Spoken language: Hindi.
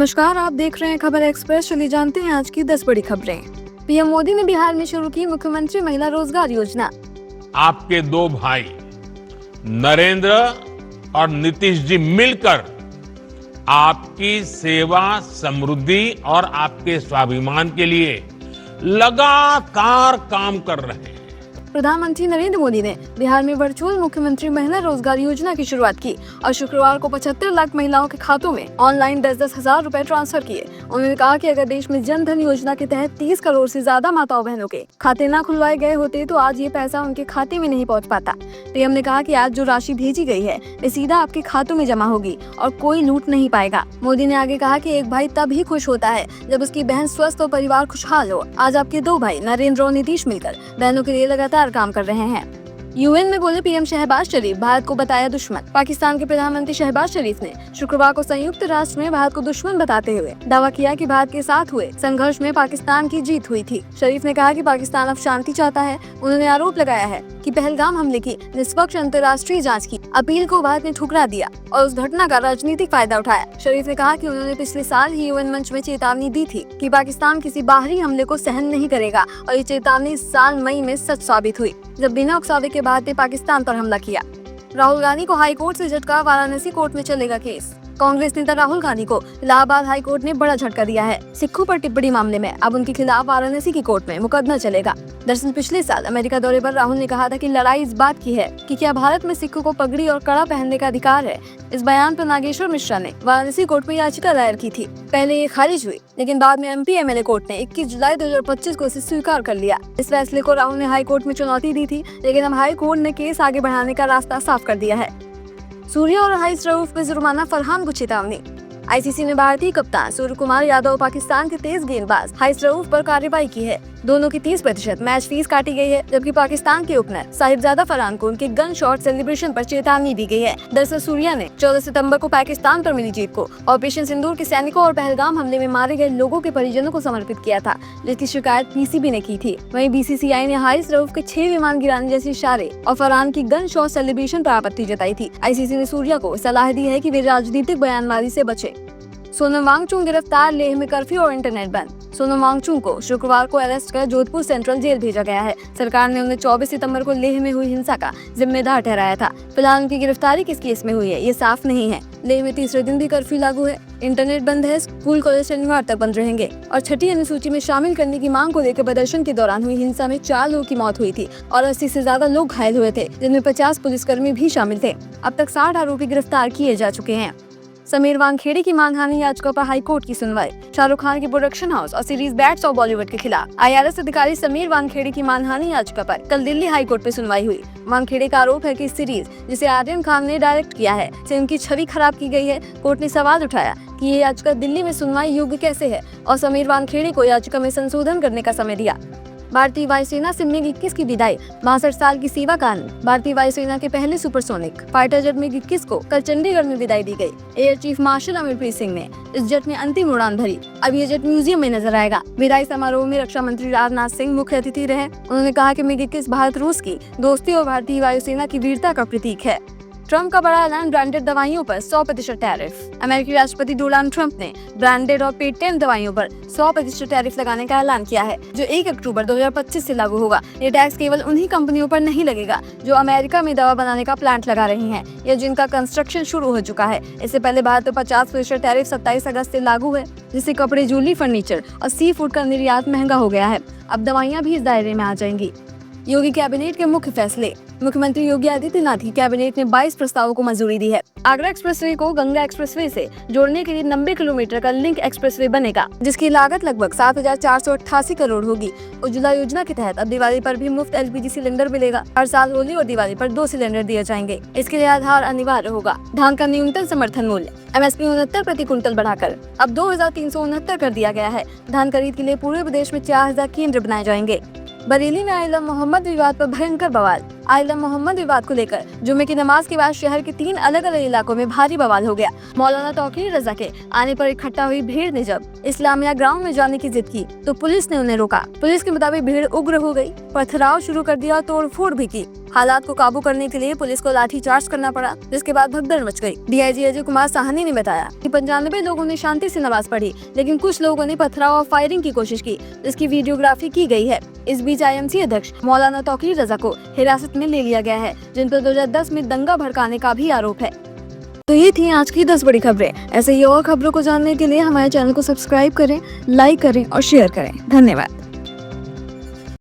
नमस्कार, आप देख रहे हैं खबर एक्सप्रेस। चलिए जानते हैं आज की 10 बड़ी खबरें। पीएम मोदी ने बिहार में शुरू की मुख्यमंत्री महिला रोजगार योजना। आपके दो भाई नरेंद्र और नीतीश जी मिलकर आपकी सेवा, समृद्धि और आपके स्वाभिमान के लिए लगातार काम कर रहे हैं। प्रधानमंत्री नरेंद्र मोदी ने बिहार में वर्चुअल मुख्यमंत्री महिला रोजगार योजना की शुरुआत की और शुक्रवार को 75 लाख महिलाओं के खातों में ऑनलाइन 10-10 हजार रुपए ट्रांसफर किए। उन्होंने कहा कि अगर देश में जन धन योजना के तहत 30 करोड़ से ज्यादा माताओं बहनों के खाते न खुलवाए गए होते तो आज ये पैसा उनके खाते में नहीं पहुँच पाता। पीएम ने कहा कि आज जो राशि भेजी गई है वे सीधा आपके खातों में जमा होगी और कोई लूट नहीं पाएगा। मोदी ने आगे कहा कि एक भाई तभी खुश होता है जब उसकी बहन स्वस्थ और परिवार खुशहाल हो। आज आपके दो भाई नरेंद्र और नीतीश मिलकर बहनों के लिए लगातार काम कर रहे हैं। यूएन में बोले पीएम शहबाज शरीफ, भारत को बताया दुश्मन। पाकिस्तान के प्रधानमंत्री शहबाज शरीफ ने शुक्रवार को संयुक्त राष्ट्र में भारत को दुश्मन बताते हुए दावा किया कि भारत के साथ हुए संघर्ष में पाकिस्तान की जीत हुई थी। शरीफ ने कहा कि पाकिस्तान अब शांति चाहता है। उन्होंने आरोप लगाया है कि पहलगाम हमले की निष्पक्ष अंतर्राष्ट्रीय जांच की अपील को भारत ने ठुकरा दिया और उस घटना का राजनीतिक फायदा उठाया। शरीफ ने कहा कि उन्होंने पिछले साल ही यूएन मंच में चेतावनी दी थी कि पाकिस्तान किसी बाहरी हमले को सहन नहीं करेगा और ये चेतावनी इस साल मई में सच साबित हुई जब बिना उकसावे के भारत ने पाकिस्तान पर हमला किया। राहुल गांधी को हाई कोर्ट से झटका, वाराणसी कोर्ट में चलेगा केस। कांग्रेस नेता राहुल गांधी को इलाहाबाद हाई कोर्ट ने बड़ा झटका दिया है। सिखों पर टिप्पणी मामले में अब उनके खिलाफ वाराणसी की कोर्ट में मुकदमा चलेगा। दरअसल पिछले साल अमेरिका दौरे पर राहुल ने कहा था कि लड़ाई इस बात की है कि क्या भारत में सिखों को पगड़ी और कड़ा पहनने का अधिकार है। इस बयान पर नागेश्वर मिश्रा ने वाराणसी कोर्ट में याचिका दायर की थी। पहले ये खारिज हुई, लेकिन बाद में एमपी एमएलए कोर्ट ने 21 जुलाई 2025 को इसे स्वीकार कर लिया। इस फैसले को राहुल ने हाई कोर्ट में चुनौती दी थी, लेकिन अब हाई कोर्ट ने केस आगे बढ़ाने का रास्ता साफ कर दिया है। सूर्या और हारिस रऊफ पे जुर्माना, फरहान को चेतावनी। आईसीसी ने भारतीय कप्तान सूर्य कुमार यादव और पाकिस्तान के तेज गेंदबाज हारिस रऊफ पर कार्रवाई की है। दोनों की 30% मैच फीस काटी गई है, जबकि पाकिस्तान के ओपनर साहिबजादा फरहान को उनके गन शॉट सेलिब्रेशन पर चेतावनी दी गई है। दरअसल सूर्या ने 14 सितंबर को पाकिस्तान पर मिली जीत को ऑपरेशन सिंदूर के सैनिकों और पहलगाम हमले में मारे गए लोगों के परिजनों को समर्पित किया था, जिसकी शिकायत पीसीबी ने की थी। वहीं बीसीसीआई ने हारिस रऊफ के 6 विमान गिराने जैसे इशारे और फरहान की गन शॉट सेलिब्रेशन पर आपत्ति जताई थी। आईसीसी ने सूर्या को सलाह दी है कि वे राजनीतिक बयानबाजी से बचे। सोनम वांगचुक गिरफ्तार, लेह में कर्फ्यू और इंटरनेट बंद। सोनम वांगचुक को शुक्रवार को अरेस्ट कर जोधपुर सेंट्रल जेल भेजा गया है। सरकार ने उन्हें 24 सितंबर को लेह में हुई हिंसा का जिम्मेदार ठहराया था। फिलहाल उनकी गिरफ्तारी किस केस में हुई है ये साफ नहीं है। लेह में तीसरे दिन भी कर्फ्यू लागू है, इंटरनेट बंद है, स्कूल कॉलेज शनिवार तक बंद रहेंगे और छठी अनुसूची में शामिल करने की मांग को लेकर प्रदर्शन के दौरान हुई हिंसा में 4 लोगों की मौत हुई थी और 80 से ज्यादा लोग घायल हुए थे, जिनमें 50 पुलिसकर्मी भी शामिल थे। अब तक 60 आरोपी गिरफ्तार किए जा चुके हैं। समीर वानखेड़े की मानहानि याचिका पर हाई कोर्ट की सुनवाई। शाहरुख खान के प्रोडक्शन हाउस और सीरीज बैट्स ऑफ बॉलीवुड के खिलाफ आईआरएस अधिकारी समीर वानखेड़े की मानहानि याचिका पर कल दिल्ली हाई कोर्ट में सुनवाई हुई। वानखेड़े का आरोप है कि इस सीरीज, जिसे आर्यन खान ने डायरेक्ट किया है, से उनकी छवि खराब की गई है। कोर्ट ने सवाल उठाया कि ये याचिका दिल्ली में सुनवाई योग्य कैसे है और समीर वानखेड़े को याचिका में संशोधन करने का समय दिया। भारतीय वायुसेना से MiG-21 की विदाई, 62 साल की सेवा का आनंद। भारतीय वायुसेना के पहले सुपरसोनिक फाइटर जेट MiG-21 को कल चंडीगढ़ में विदाई दी गई। Air chief marshal Amarpreet Singh ने इस जेट में अंतिम उड़ान भरी। अब ये जेट म्यूजियम में नजर आएगा। विदाई समारोह में रक्षा मंत्री राजनाथ सिंह मुख्य अतिथि रहे। उन्होंने कहा कि MiG-21 भारत रूस की दोस्ती और भारतीय वायुसेना की वीरता का प्रतीक है। ट्रंप का बड़ा ऐलान, ब्रांडेड दवाइयों पर 100% टैरिफ। अमेरिकी राष्ट्रपति डोनाल्ड ट्रंप ने ब्रांडेड और पेटेंट दवाइयों पर 100% टैरिफ लगाने का ऐलान किया है, जो 1 अक्टूबर 2025 से लागू होगा। ये टैक्स केवल उन्हीं कंपनियों पर नहीं लगेगा जो अमेरिका में दवा बनाने का प्लांट लगा रही हैं या जिनका कंस्ट्रक्शन शुरू हो चुका है। इससे पहले भारत पर 50% टैरिफ 27 अगस्त से लागू है, जिससे कपड़े, ज्वेलरी, फर्नीचर और सी फूड का निर्यात महंगा हो गया है। अब दवाइयाँ भी इस दायरे में आ जाएंगी। योगी कैबिनेट के मुख्य फैसले। मुख्यमंत्री योगी आदित्यनाथ की कैबिनेट ने 22 प्रस्तावों को मंजूरी दी है। आगरा एक्सप्रेसवे को गंगा एक्सप्रेसवे से जोड़ने के लिए 90 किलोमीटर का लिंक एक्सप्रेसवे बनेगा, जिसकी लागत लगभग 7,488 करोड़ होगी। उज्ज्वला योजना के तहत अब दिवाली पर भी मुफ्त LPG सिलेंडर मिलेगा। हर साल होली और दिवाली पर 2 सिलेंडर दिए जाएंगे। इसके लिए आधार अनिवार्य होगा। धान का न्यूनतम समर्थन मूल्य MSP 69 प्रति क्विंटल बढ़ाकर अब 2,369 कर दिया गया है। धान खरीद के लिए पूरे प्रदेश में 4,000 केंद्र बनाए जाएंगे। बरेली में आइलम मोहम्मद विवाद पर भयंकर बवाल। आइलम मोहम्मद विवाद को लेकर जुम्मे की नमाज के बाद शहर के 3 अलग अलग इलाकों में भारी बवाल हो गया। मौलाना तौकीर रजा के आने पर इकट्ठा हुई भीड़ ने जब इस्लामिया ग्राउंड में जाने की जिद की तो पुलिस ने उन्हें रोका। पुलिस के मुताबिक भीड़ उग्र हो गई, पथराव शुरू कर दिया और तोड़फोड़ भी की। हालात को काबू करने के लिए पुलिस को लाठीचार्ज करना पड़ा, जिसके बाद भगदड़ मच गई। डीआईजी अजय कुमार साहनी ने बताया कि 95 लोगों ने शांति से नमाज पढ़ी, लेकिन कुछ लोगों ने पथराव और फायरिंग की कोशिश की, जिसकी वीडियोग्राफी की गई है। इस बीच आईएमसी अध्यक्ष मौलाना तौकीर रजा को हिरासत में ले लिया गया है, जिन पर 2010 में दंगा भड़काने का भी आरोप है। तो ये थी आज की 10 बड़ी खबरें। ऐसे ही और खबरों को जानने के लिए हमारे चैनल को सब्सक्राइब करें, लाइक करें और शेयर करें। धन्यवाद।